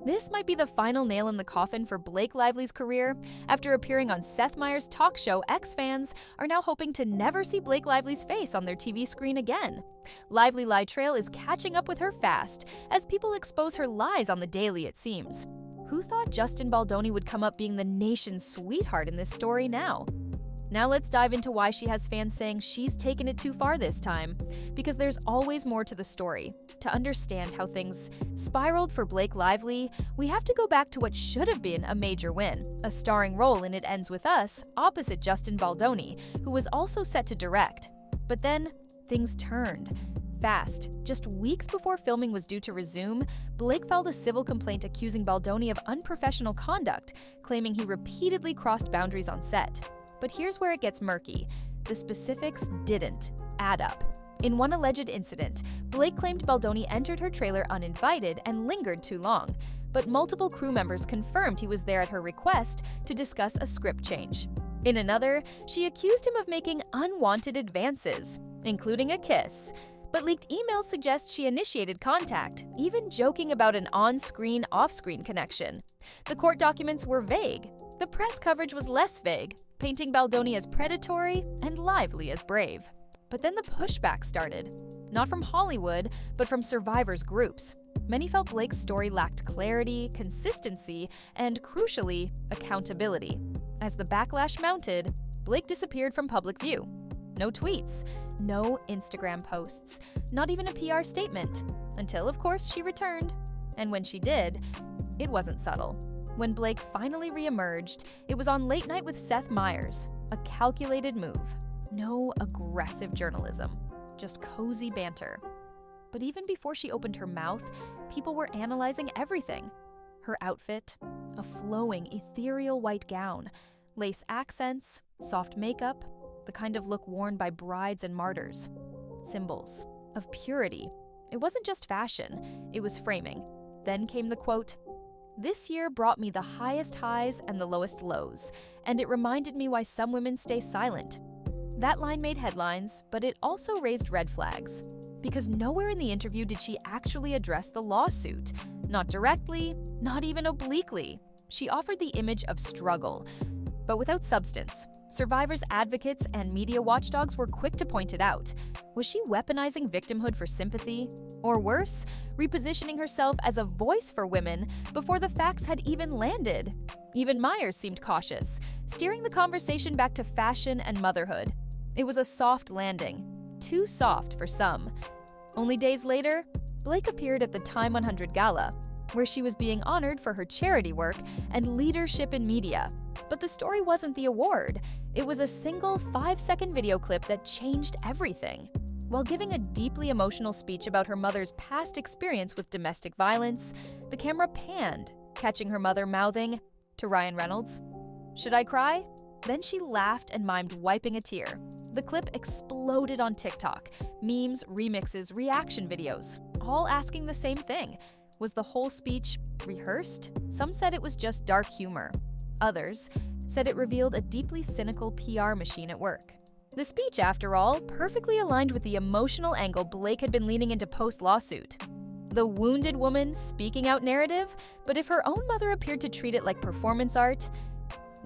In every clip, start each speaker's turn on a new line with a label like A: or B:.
A: This might be the final nail in the coffin for Blake Lively's career. After appearing on Seth Meyers' talk show, fans are now hoping to never see Blake Lively's face on their TV screen again. Lively Lie Trail is catching up with her fast, as people expose her lies on the daily, it seems. Who thought Justin Baldoni would come up being the nation's sweetheart in this story now? Now let's dive into why she has fans saying she's taken it too far this time. Because there's always more to the story. To understand how things spiraled for Blake Lively, we have to go back to what should have been a major win, a starring role in It Ends With Us, opposite Justin Baldoni, who was also set to direct. But then, things turned. Fast. Just weeks before filming was due to resume, Blake filed a civil complaint accusing Baldoni of unprofessional conduct, claiming he repeatedly crossed boundaries on set. But here's where it gets murky. The specifics didn't add up. In one alleged incident, Blake claimed Baldoni entered her trailer uninvited and lingered too long, but multiple crew members confirmed he was there at her request to discuss a script change. In another, she accused him of making unwanted advances, including a kiss. But leaked emails suggest she initiated contact, even joking about an on-screen, off-screen connection. The court documents were vague. The press coverage was less vague, painting Baldoni as predatory and Lively as brave. But then the pushback started. Not from Hollywood, but from survivors' groups. Many felt Blake's story lacked clarity, consistency, and, crucially, accountability. As the backlash mounted, Blake disappeared from public view. No tweets, no Instagram posts, not even a PR statement. Until, of course, she returned. And when she did, it wasn't subtle. When Blake finally re-emerged, it was on Late Night with Seth Meyers, a calculated move. No aggressive journalism, just cozy banter. But even before she opened her mouth, people were analyzing everything. Her outfit, a flowing, ethereal white gown, lace accents, soft makeup, the kind of look worn by brides and martyrs. Symbols of purity. It wasn't just fashion, it was framing. Then came the quote, "This year brought me the highest highs and the lowest lows, and it reminded me why some women stay silent." That line made headlines, but it also raised red flags. Because nowhere in the interview did she actually address the lawsuit. Not directly, not even obliquely. She offered the image of struggle, but without substance. Survivors, advocates, and media watchdogs were quick to point it out. Was she weaponizing victimhood for sympathy? Or worse, repositioning herself as a voice for women before the facts had even landed? Even Meyers seemed cautious, steering the conversation back to fashion and motherhood. It was a soft landing. Too soft for some. Only days later, Blake appeared at the Time 100 Gala, where she was being honored for her charity work and leadership in media. But the story wasn't the award. It was a single 5-second video clip that changed everything. While giving a deeply emotional speech about her mother's past experience with domestic violence, the camera panned, catching her mother mouthing to Ryan Reynolds, "Should I cry?" Then she laughed and mimed wiping a tear. The clip exploded on TikTok. Memes, remixes, reaction videos, all asking the same thing. Was the whole speech rehearsed? Some said it was just dark humor. Others said it revealed a deeply cynical PR machine at work. The speech, after all, perfectly aligned with the emotional angle Blake had been leaning into post-lawsuit. The wounded woman speaking out narrative, but if her own mother appeared to treat it like performance art,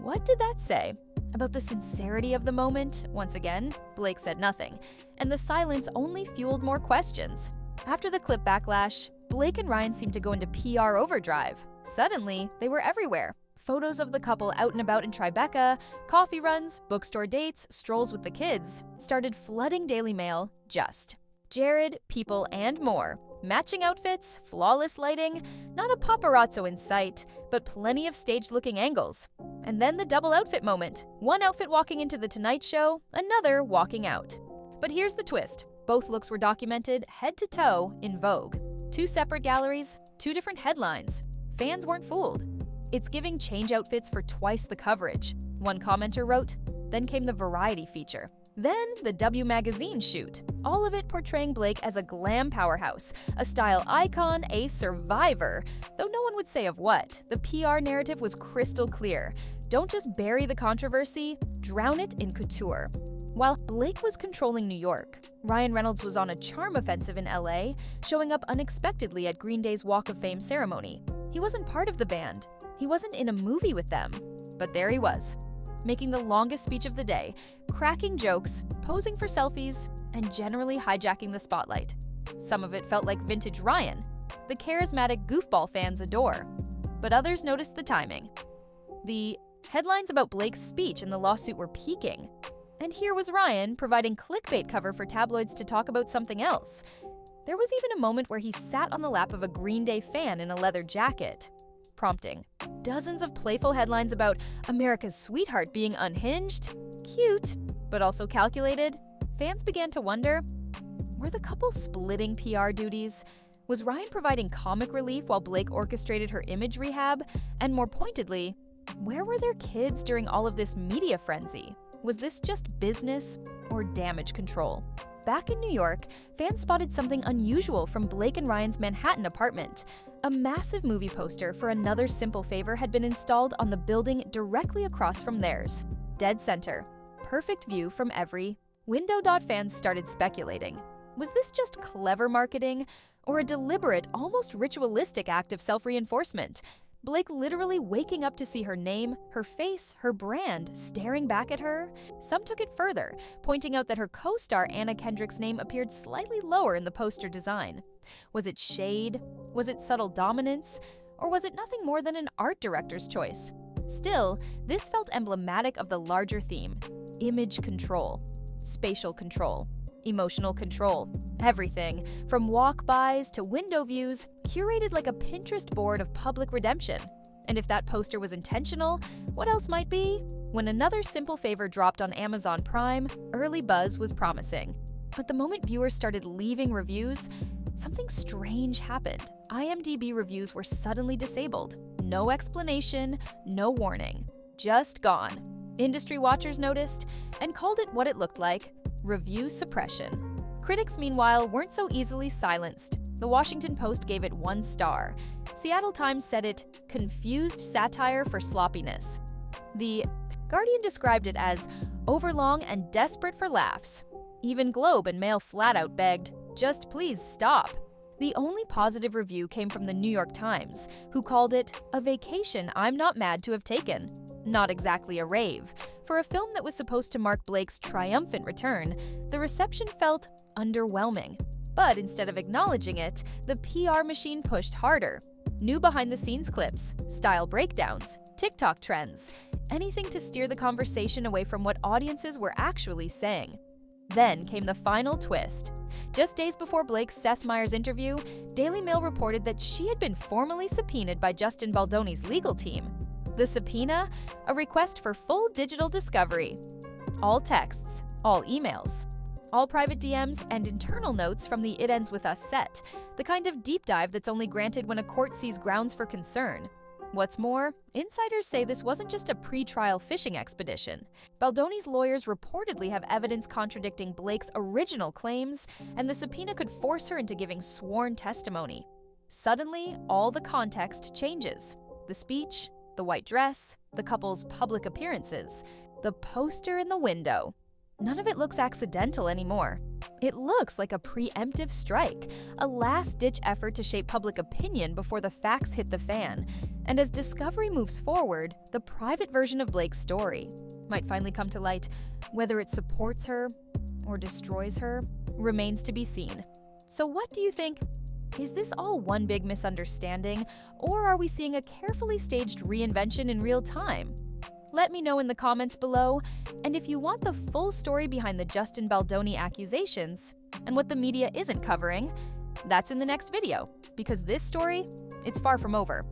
A: what did that say? About the sincerity of the moment? Once again, Blake said nothing, and the silence only fueled more questions. After the clip backlash, Blake and Ryan seemed to go into PR overdrive. Suddenly, they were everywhere. Photos of the couple out and about in Tribeca, coffee runs, bookstore dates, strolls with the kids started flooding Daily Mail. Just Jared, people, and more. Matching outfits, flawless lighting, not a paparazzo in sight, but plenty of staged-looking angles. And then the double outfit moment. One outfit walking into The Tonight Show, another walking out. But here's the twist. Both looks were documented head to toe in Vogue. 2 separate galleries, 2 different headlines. Fans weren't fooled. "It's giving change outfits for twice the coverage," one commenter wrote. Then came the variety feature. Then the W Magazine shoot, all of it portraying Blake as a glam powerhouse, a style icon, a survivor. Though no one would say of what, the PR narrative was crystal clear. Don't just bury the controversy, drown it in couture. While Blake was controlling New York, Ryan Reynolds was on a charm offensive in LA, showing up unexpectedly at Green Day's Walk of Fame ceremony. He wasn't part of the band. He wasn't in a movie with them. But there he was, making the longest speech of the day, cracking jokes, posing for selfies, and generally hijacking the spotlight. Some of it felt like vintage Ryan, the charismatic goofball fans adore. But others noticed the timing. The headlines about Blake's speech in the lawsuit were peaking. And here was Ryan providing clickbait cover for tabloids to talk about something else. There was even a moment where he sat on the lap of a Green Day fan in a leather jacket, prompting dozens of playful headlines about America's sweetheart being unhinged. Cute, but also calculated. Fans began to wonder, were the couple splitting PR duties? Was Ryan providing comic relief while Blake orchestrated her image rehab? And more pointedly, where were their kids during all of this media frenzy? Was this just business or damage control? Back in New York, fans spotted something unusual from Blake and Ryan's Manhattan apartment. A massive movie poster for Another Simple Favor had been installed on the building directly across from theirs. Dead center. Perfect view from every window. Fans started speculating. Was this just clever marketing or a deliberate, almost ritualistic act of self-reinforcement? Blake literally waking up to see her name, her face, her brand staring back at her? Some took it further, pointing out that her co-star Anna Kendrick's name appeared slightly lower in the poster design. Was it shade? Was it subtle dominance? Or was it nothing more than an art director's choice? Still, this felt emblematic of the larger theme: image control, spatial control, emotional control. Everything, from walk-bys to window views, curated like a Pinterest board of public redemption. And if that poster was intentional, what else might be? When Another Simple Favor dropped on Amazon Prime, early buzz was promising. But the moment viewers started leaving reviews, something strange happened. IMDb reviews were suddenly disabled. No explanation, no warning. Just gone. Industry watchers noticed and called it what it looked like: review suppression. Critics, meanwhile, weren't so easily silenced. The Washington Post gave it 1 star. Seattle Times said it confused satire for sloppiness. The Guardian described it as overlong and desperate for laughs. Even Globe and Mail flat out begged, just please stop. The only positive review came from the New York Times, who called it a vacation I'm not mad to have taken. Not exactly a rave. For a film that was supposed to mark Blake's triumphant return, the reception felt underwhelming. But instead of acknowledging it, the PR machine pushed harder. New behind-the-scenes clips, style breakdowns, TikTok trends, anything to steer the conversation away from what audiences were actually saying. Then came the final twist. Just days before Blake's Seth Meyers interview, Daily Mail reported that she had been formally subpoenaed by Justin Baldoni's legal team. The subpoena? A request for full digital discovery. All texts, all emails, all private DMs, and internal notes from the It Ends With Us set, the kind of deep dive that's only granted when a court sees grounds for concern. What's more, insiders say this wasn't just a pre-trial fishing expedition. Baldoni's lawyers reportedly have evidence contradicting Blake's original claims, and the subpoena could force her into giving sworn testimony. Suddenly, all the context changes. The speech, the white dress, the couple's public appearances, the poster in the window. None of it looks accidental anymore. It looks like a preemptive strike, a last-ditch effort to shape public opinion before the facts hit the fan. And as discovery moves forward, the private version of Blake's story might finally come to light. Whether it supports her or destroys her remains to be seen. So what do you think? Is this all one big misunderstanding, or are we seeing a carefully staged reinvention in real time? Let me know in the comments below, and if you want the full story behind the Justin Baldoni accusations and what the media isn't covering, that's in the next video, because this story, it's far from over.